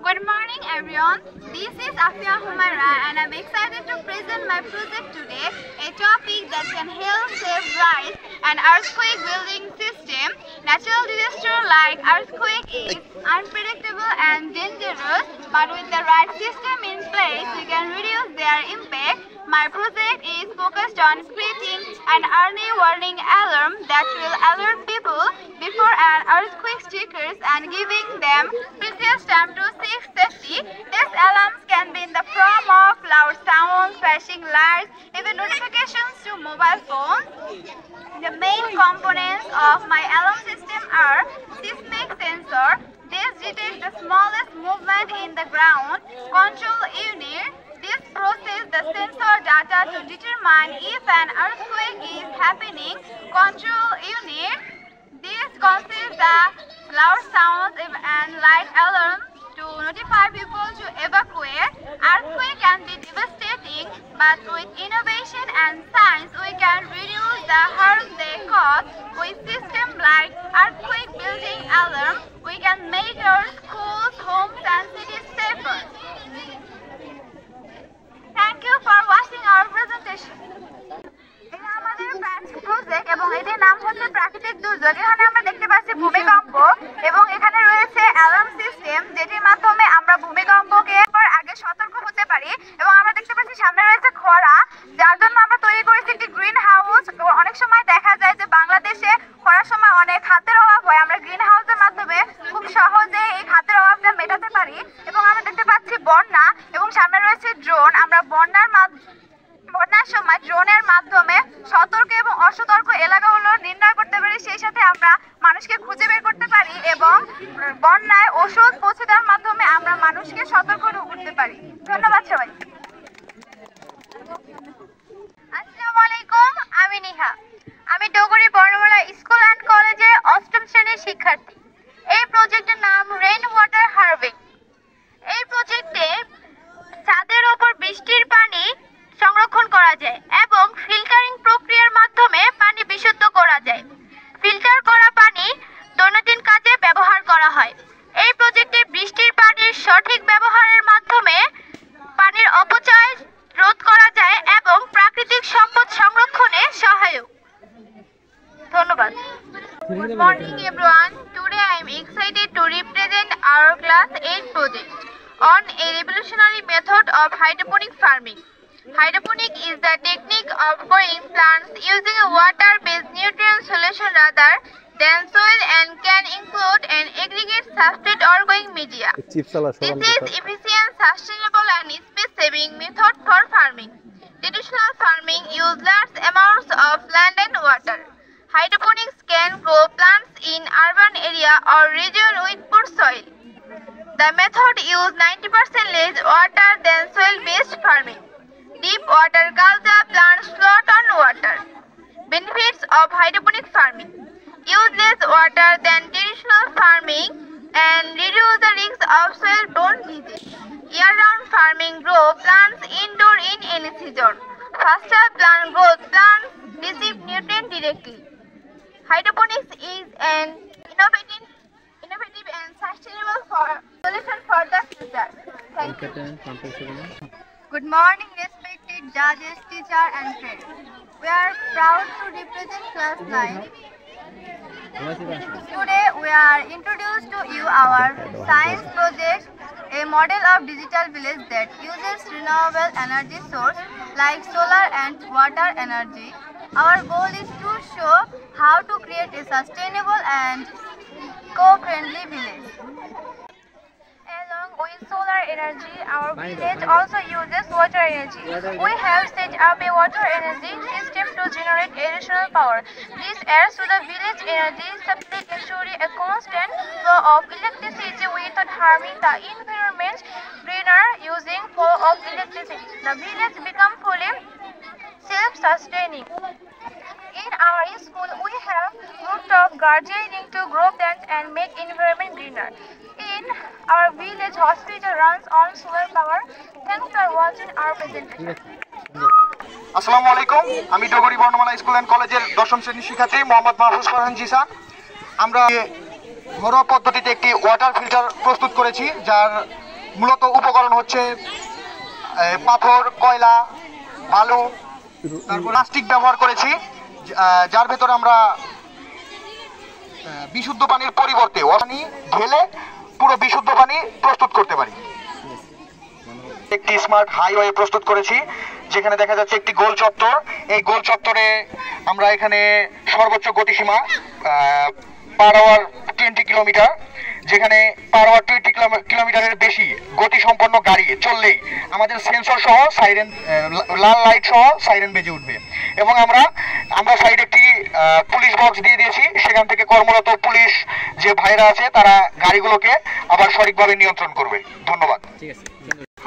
Good morning everyone, this is Afia Humaira and I'm excited to present my project today, a topic that can help save lives and earthquake building system. Natural disaster like earthquake is unpredictable and dangerous, but with the right system in place we can reduce their impact. My project is focused on creating an early warning alarm that will alert people before an earthquake triggers and giving them precious time to seek safety. These alarms can be in the form of loud sounds, flashing lights, even notifications to mobile phones. The main components of my alarm system are seismic sensor. This detects the smallest movement in the ground. Control unit. This processes the sensor data to determine if an earthquake is happening. Control unit. This consists the loud sounds and light alarms to notify people to evacuate. Earthquake can be devastating, but with innovation and science, we can reduce the harm they cause. With systems like earthquake building alarm, we can make our schools, homes, and cities safer. Thank you for watching our presentation. এটা আমাদের project এবং এটির নাম হচ্ছে প্রাকৃতিক দুর্যোগ। এখানে আমরা দেখতে পাচ্ছি ভূমিকম্প এবং এখানে রয়েছে অ্যালার্ম সিস্টেম, যেটির মাধ্যমে আমরা ভূমিকম্পকে আগে সতর্ক হতে পারি। এবং আমরা দেখতে পাচ্ছি সামনে রয়েছে খরা, যার জন্য আমরা তৈরি করেছি একটি গ্রিন হাউস। অনেক সময় দেখা যায় যে বাংলাদেশে খরার সময় অনেক খাদ্যের অভাব হয়, আমরা গ্রিন হাউসের মাধ্যমে খুব সহজে এই খাদ্যের অভাবটা মেটাতে পারি। এবং আমরা দেখতে পাচ্ছি বন্যা এবং সামনে রয়েছে ড্রোন। আমরা বন্যার সময় ড্রোনের মাধ্যমে সতর্ক এবং অসতর্ক এলাকাগুলো নির্ণয় করতে পারি, সেই সাথে আমরা মানুষকে খুঁজে বের করতে পারি এবং বন্যায় ওষুধ পৌঁছে দেওয়ার মাধ্যমে আমরা মানুষকে সতর্ক করতে পারি। ধন্যবাদ সবাই। আসসালামু আলাইকুম, আমি নিহা। আমি ডোগরি বর্ণমালা স্কুল অ্যান্ড কলেজে ৮ম শ্রেণীর শিক্ষার্থী। এই প্রজেক্টের নাম রেইন ওয়াটার হারভেস্টিং। এই প্রজেক্টে ছাদের ওপর বৃষ্টির পানি সংরক্ষণ করা যায় এবং ফিল্টারিং প্রক্রিয়ার মাধ্যমে পানি বিশুদ্ধ করা যায়। ফিল্টার করা পানি দৈনন্দিন কাজে ব্যবহার করা হয়। এই প্রজেক্টে বৃষ্টির পানির সঠিক ব্যবহারের মাধ্যমে পানির অপচয় রোধ করা যায় এবং প্রাকৃতিক সম্পদ সংরক্ষণে সহায়ক। ধন্যবাদ। Good morning everyone. Today I am excited to represent our class 8 project on a revolutionary method of hydroponic farming. Hydroponic is the technique of growing plants using a water-based nutrient solution rather than soil and can include an aggregate substrate or growing media. This is efficient, sustainable and space-saving method for farming. Traditional farming use large amounts of land and water. Hydroponics can grow plants in urban area or region with poor soil. The method uses 90% less water than soil-based farming. Deep water culture plants float on water. Benefits of hydroponic farming: use less water than traditional farming and reduce the risk of soil-borne disease. Year-round farming grow plants indoor in any season. Faster plant growth, plants receive nutrients directly. Hydroponics is an innovative and sustainable solution for the future. Thank you. Good morning, respected judges, teachers, and friends. We are proud to represent class 9. Today, we are introduced to you our science project, a model of digital village that uses renewable energy source like solar and water energy. Our goal is to show how to create a sustainable and eco-friendly village. Along with solar energy, our village also uses water energy. We have set up a water energy system to generate additional power. This adds to the village energy supply, ensuring a constant flow of electricity without harming the environment. Greener using flow of electricity, the village become fully self-sustaining. In our school, we have rooftop gardening to grow plants and make environment greener. In our village, hospital runs on solar power. Thanks for watching our presentation. আসসালামু আলাইকুম, আমি ডোগরি বর্ণমালা school and কলেজের 10ম শ্রেণীর শিক্ষার্থী মোহাম্মদ মাহফুজ ফারহান জিসান। আমরা ঘরোয়া পদ্ধতিতে একটি ওয়াটার ফিল্টার প্রস্তুত করেছি, যার মূলত উপকরণ হচ্ছে পাথর, কয়লা, বালু, তারপর প্লাস্টিক ব্যবহার করেছি, যার ভেতরে আমরা বিশুদ্ধ পানির পরিবর্তে পানি ঢেলে পুরো বিশুদ্ধ পানি প্রস্তুত করতে পারি। একটি স্মার্ট হাইওয়ে প্রস্তুত করেছি, যেখানে দেখা যাচ্ছে একটি গোল চত্বর। এই গোল চত্বরে আমরা এখানে সর্বোচ্চ গতিসীমা পার আওয়ার 20 কিলোমিটার, যেখানে পার আওয়ার 20 কিলোমিটারের বেশি গতিসম্পন্ন গাড়ি চললেই আমাদের সেন্সর সহ সাইরেন, লাল লাইট সহ সাইরেন বেজে উঠবে। এবং আমরা সাইডে একটি পুলিশ বক্স দিয়ে দিয়েছি, সেখান থেকে কর্মরত পুলিশ যে ভাইরা আছে তারা গাড়িগুলোকে আবার সঠিকভাবে নিয়ন্ত্রণ করবে। ধন্যবাদ।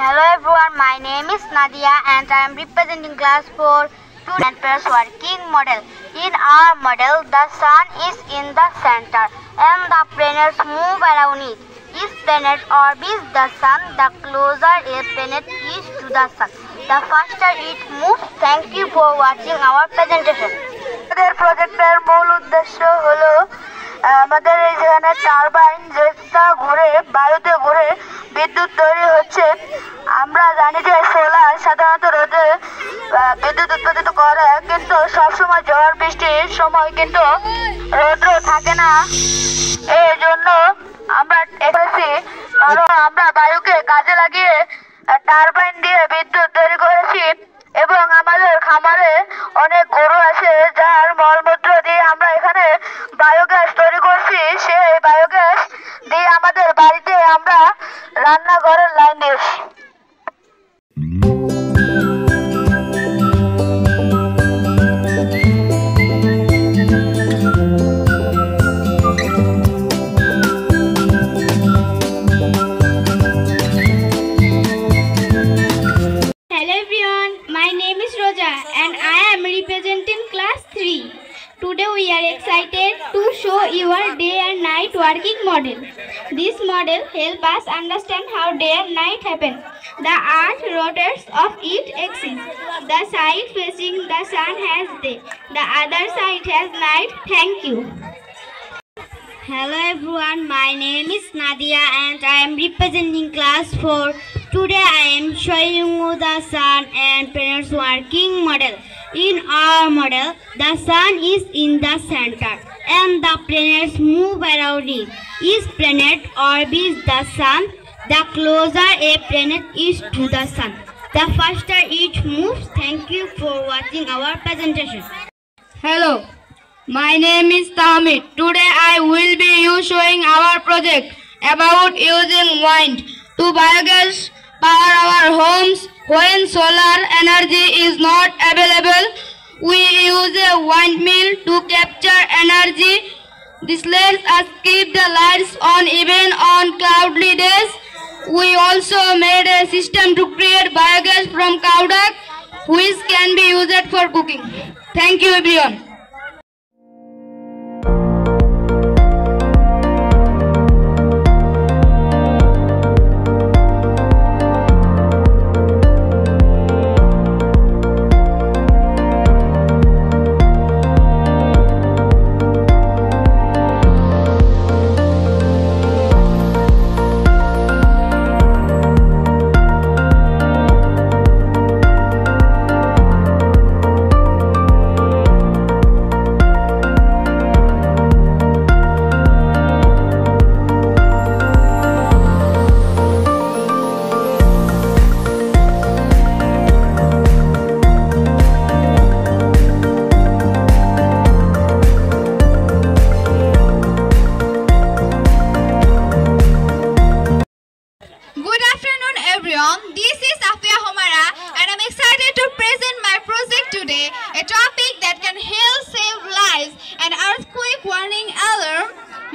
Hello everyone, my name is Nadia and I am representing class 4 student pairs working model. In our model, the sun is in the center and the planets move around it. Each planet orbits the sun. The closer a planet is to the sun, the faster it moves. Thank you for watching our presentation. আমাদের প্রজেক্টের মূল উদ্দেশ্য হলো আমাদের এখানে turbine যেটা ঘুরে বায়ুতে ঘুরে বিদ্যুৎ তৈরি হচ্ছে। আমরা জানি যে সোলার সাধারণত রোদে বিদ্যুৎ উৎপাদিত করে, কিন্তু সবসময় ঝড় বৃষ্টির সময় কিন্তু রৌদ্র থাকে না। এই জন্য আমরা করেছি, কারণ আমরা বায়ুকে কাজে লাগিয়ে টারবাইন দিয়ে বিদ্যুৎ তৈরি করেছি। এবং আমাদের খামারে অনেক গরু আছে, যার মলমূত্র দিয়ে আমরা এখানে বায়োগ্যাস তৈরি করছি। সেই বায়োগ্যাস দিয়ে আমাদের বাড়িতে আমরা রান্নাঘরের লাইন দিয়েছি। Hello everyone, my name is Roja and I am representing class 3. Today we are excited to show your day and night working model. This model helps us understand how day and night happen. The earth rotates of its axis. The side facing the sun has day, the other side has night. Thank you. Hello everyone, my name is Nadia and I am representing class 4. Today I am showing you the sun and planets working model. In our model, the sun is in the center and the planets move around it. Each planet orbits the sun. The closer a planet is to the sun, the faster it moves. Thank you for watching our presentation. Hello, my name is Tamit. Today I will be showing our project about using wind to biogas power our homes. When solar energy is not available, we use a windmill to capture energy. This lets us keep the lights on even on cloudy days. We also made a system to create biogas from cow dung, which can be used for cooking. Thank you everyone. This is Afia Homara and I'm excited to present my project today, a topic that can help save lives, an earthquake warning alarm.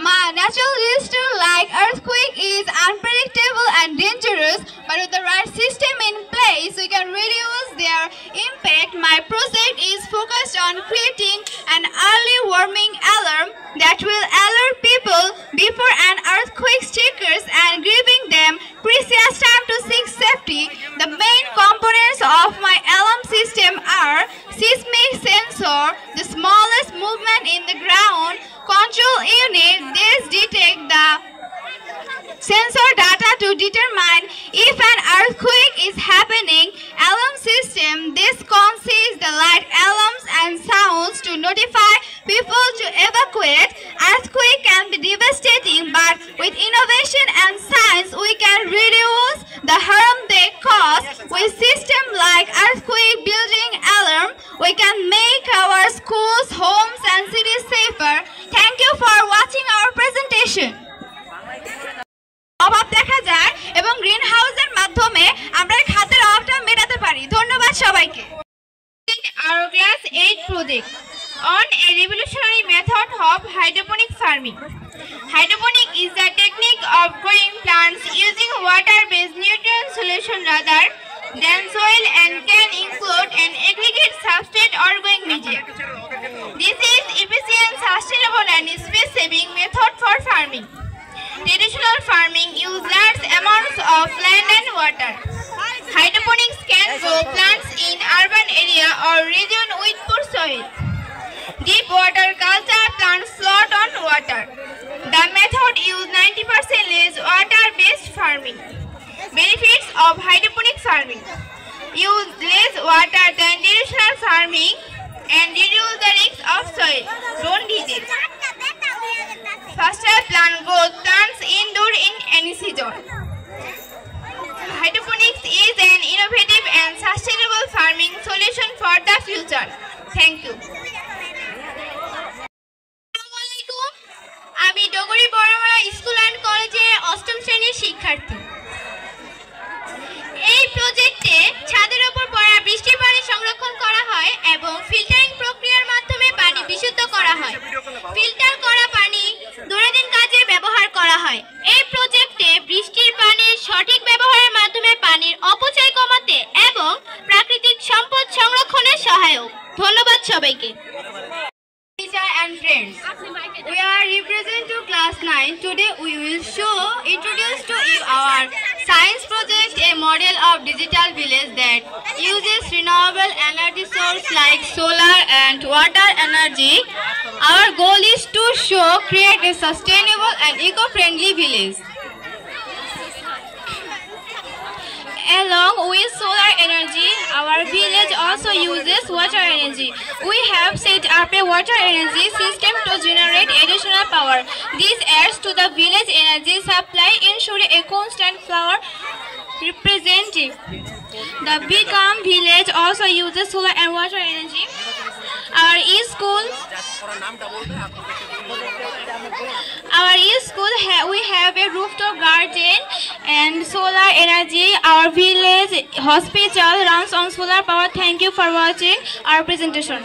My natural disaster like earthquake is unpredictable and dangerous, but with the right system in place, we can reduce their impact. My project is focused on creating an early warning alarm that will alert people before an earthquake strikes and giving them precious time to seek safety. The main components of my alarm system are seismic sensor, the smallest movement in the ground, control unit. This detect the sensor data to determine mind, if an earthquake is happening, alarm system, this consists the light alarms and sounds to notify people to evacuate. Earthquake can be devastating, but with innovation and science, we can reduce the harm they cause. With systems like earthquake building alarm, we can make our schools, homes and cities safer. Thank you for watching our presentation. অভাব দেখা যায় এবং green হাউসের মাধ্যমে আমরা খাদ্যের অভাবটা মেটাতে পারি। ধন্যবাদ সবাইকে। Our class 8 project on a revolutionary method of hydroponic farming. Hydroponic is the technique of growing plants using water-based nutrient solution rather than soil and can include an aggregate substrate or growing media. This is efficient, sustainable and space-saving method for farming. Traditional farming uses large amounts of land and water. Hydroponics can grow plants in urban area or region with poor soil. Deep water culture plants float on water. The method uses 90% less water-based farming. Benefits of hydroponic farming: use less water than traditional farming and reduce the risk of soil borne disease. Faster plant growth, plants indoor in any season. Hydroponics is an innovative and sustainable farming solution for the future. Thank you. আমি Dogri বড়মরা school and কলেজে অষ্টম শ্রেণীর শিক্ষার্থী। এই প্রজেক্টে ছাদের উপর পড়া বৃষ্টির পানি সংরক্ষণ করা হয় এবং ফিল্টারিং প্রক্রিয়ার মাধ্যমে পানি বিশুদ্ধ করা হয়। ফিল্টার করা পানি দৈনন্দিন কাজে ব্যবহার করা হয়। এই প্রজেক্টে বৃষ্টির পানির সঠিক ব্যবহারের মাধ্যমে পানির অপচয় কমাতে এবং প্রাকৃতিক সম্পদ সংরক্ষণে সহায়ক। ধন্যবাদ সবাইকে। Teacher and friends, we are representing to class 9. Today we will introduce to you our science project, a model of digital village that uses renewable energy source like solar and water energy. Our goal is to create a sustainable and eco-friendly village. Along with solar energy, our village also uses water energy. We have set up a water energy system to generate additional power. This adds to the village energy supply, ensuring a constant flow representative. The Become village also uses solar and water energy. Our e-school we have a rooftop garden and solar energy. Our village hospital runs on solar power. Thank you for watching our presentation.